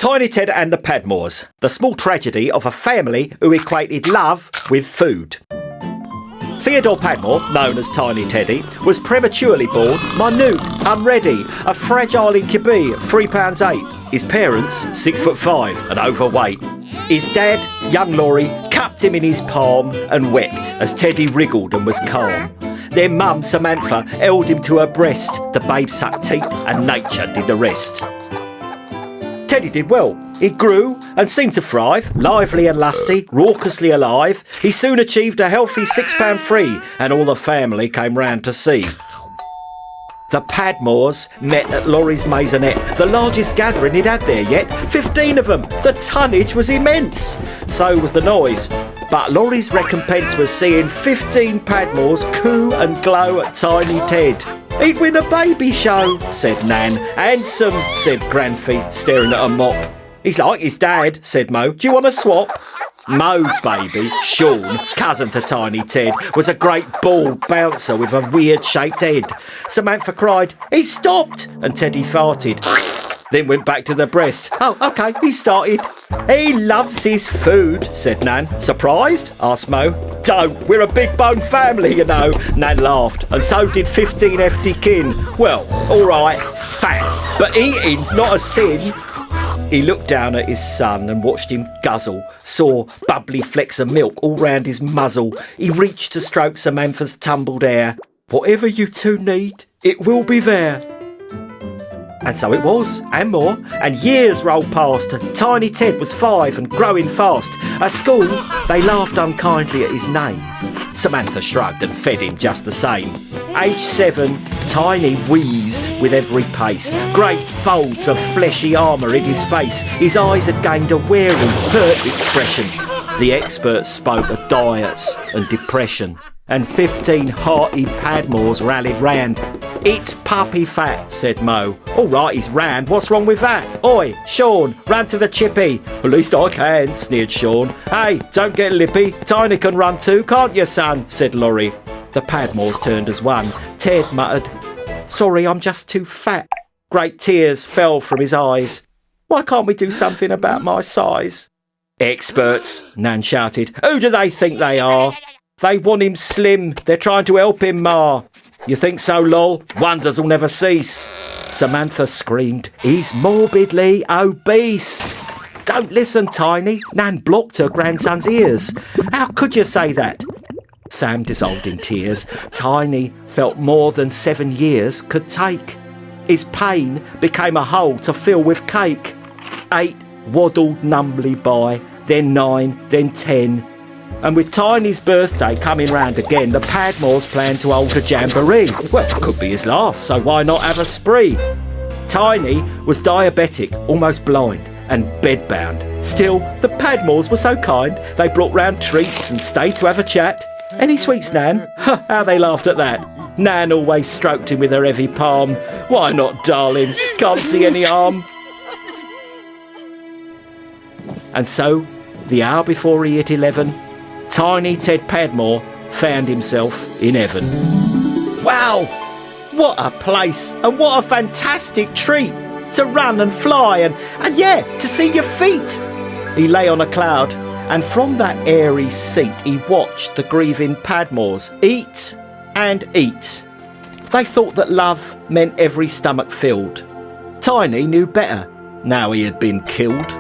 Tiny Ted and the Padmores, the small tragedy of a family who equated love with food. Theodore Padmore, known as Tiny Teddy, was prematurely born, minute, unready, a fragile incubee at £3.8. His parents, 6'5" and overweight. His dad, young Laurie, cupped him in his palm and wept as Teddy wriggled and was calm. Their mum, Samantha, held him to her breast. The babe sucked teat and nature did the rest. Teddy did well. He grew and seemed to thrive, lively and lusty, raucously alive. He soon achieved a healthy £6.3 and all the family came round to see. The Padmores met at Laurie's maisonette, the largest gathering he'd had there yet. 15 of them. The tonnage was immense. So was the noise. But Laurie's recompense was seeing 15 Padmores coo and glow at Tiny Ted. He'd win a baby show, said Nan. Handsome, said Grandfie, staring at a mop. He's like his dad, said Mo. Do you want to swap? Mo's baby, Sean, cousin to Tiny Ted, was a great bald bouncer with a weird-shaped head. Samantha cried, "He stopped!" and Teddy farted. Then went back to the breast. "Oh, OK, he started." "He loves his food," said Nan. "Surprised?" asked Mo. "Don't, we're a big bone family, you know." Nan laughed, and so did 15 hefty kin. "Well, all right, fat, but eating's not a sin." He looked down at his son and watched him guzzle, saw bubbly flecks of milk all round his muzzle. He reached to stroke Samantha's tumbled hair. "Whatever you two need, it will be there." And so it was, and more, and years rolled past. Tiny Ted was 5 and growing fast. At school, they laughed unkindly at his name. Samantha shrugged and fed him just the same. Age 7, Tiny wheezed with every pace. Great folds of fleshy armour hid his face. His eyes had gained a wary, hurt expression. The experts spoke of diets and depression, and 15 hearty Padmores rallied round. "It's puppy fat," said Mo. "All right, he's round. What's wrong with that? Oi, Sean, run to the chippy." "At least I can," sneered Sean. "Hey, don't get lippy. Tiny can run too, can't you, son?" said Laurie. The Padmores turned as one. Ted muttered, "Sorry, I'm just too fat." Great tears fell from his eyes. "Why can't we do something about my size?" "Experts," Nan shouted. "Who do they think they are? They want him slim. They're trying to help him, Ma." "You think so, lol? Wonders will never cease." Samantha screamed, "He's morbidly obese." "Don't listen, Tiny." Nan blocked her grandson's ears. "How could you say that?" Sam dissolved in tears. Tiny felt more than 7 years could take. His pain became a hole to fill with cake. 8 waddled numbly by, then 9, then 10. And with Tiny's birthday coming round again, the Padmores planned to hold a jamboree. Well, it could be his last, so why not have a spree? Tiny was diabetic, almost blind, and bedbound. Still, the Padmores were so kind, they brought round treats and stayed to have a chat. "Any sweets, Nan?" How they laughed at that. Nan always stroked him with her heavy palm. "Why not, darling? Can't see any harm." And so, the hour before he hit 11, Tiny Ted Padmore found himself in heaven. Wow! What a place, and what a fantastic treat to run and fly and yeah, to see your feet. He lay on a cloud, and from that airy seat he watched the grieving Padmores eat and eat. They thought that love meant every stomach filled. Tiny knew better, now he had been killed.